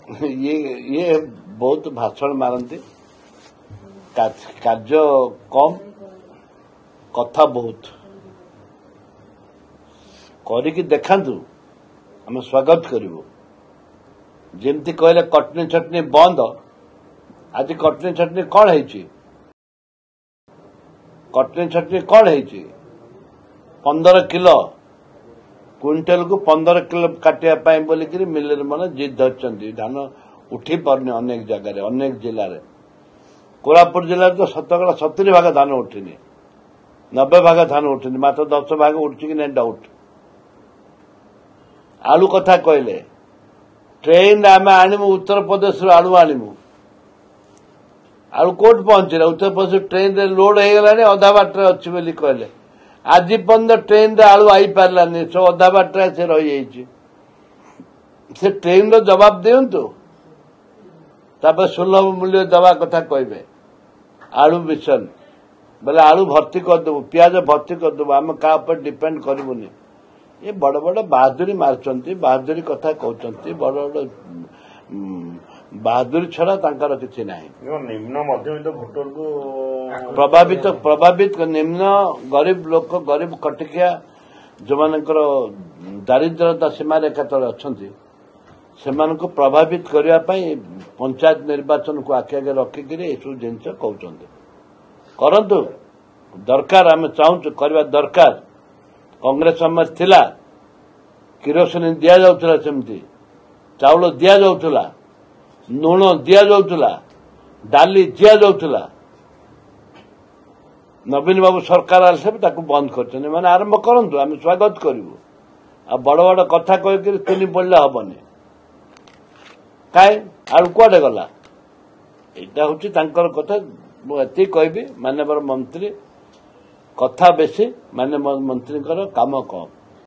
ये बहुत भाषण मारती कार्य कम कथा बहुत करिकी देखांतु आम स्वागत करूँ जमती कहले कटनी चटनी बंद आज कटनी चटनी कौन है कटनी चटनी कौन है 15 किलो क्विंटल को 15 किलो काटापी बोलिकी मिलर मन जिद धरती धान उठी पारनी अनेक जगह अनेक जिले में कोरापुट जिले तो 70 भाग धान उठिनी 90 भाग धान उठिनी मात्र 10 भाग उठी कि डाउट आलू कथा कहले ट्रेन आम आणमु उत्तर प्रदेश आलू आणमु आलू कोट पहुंचला उत्तर प्रदेश ट्रेन रे लोड हो गलानी अधा बाटर अच्छी बोली कहले आज पर्यंत ट्रेन रे आलू आई पारलानी सो अधा बाटर से रही जाइए से ट्रेन रो जवाब दिंतु तापर सुलभ मूल्य दवा कथा कहबे आलू मिशन बोले आलू भर्ती करदेबू पियाज भर्ती करदेबू आम का ऊपर डिपेंड करबुनी ये बड़ बड़ बहादुरी मार्चंती बहादुरी कथा कहते बड़ बड़ बहादुरी छड़ा तांकर किछि नाही निम्न मध्यवित्त भोटर को प्रभावित निम्न गरीब लोक गरीब कटिकिया जो मानकर दारिद्रता सीमा रेखा तले अछंती सेमानकु प्रभावित करिया पई पंचायत निर्वाचन को आखि आगे रखिक एसबू जिनस कहते करंतु दरकार आम चाहूँ करवा दरकार कांग्रेस समय थिला किरोसिन दिया जाउथला सेमती चाउल दिया जाउथला लुण दिया जाउथला डाली दिया जाउथला नवीन बाबू सरकार आसे ताकू बंद करछन माने आरंभ करंतु आम स्वागत करिवु आ बड़ बड़ कथा कहि तुनी बोलले हबनी काय आलू कुआडे गला एटा होची तांकर कथा मुझे कहबी माननीय मंत्री कथा बेसी माननीय मंत्री काम कम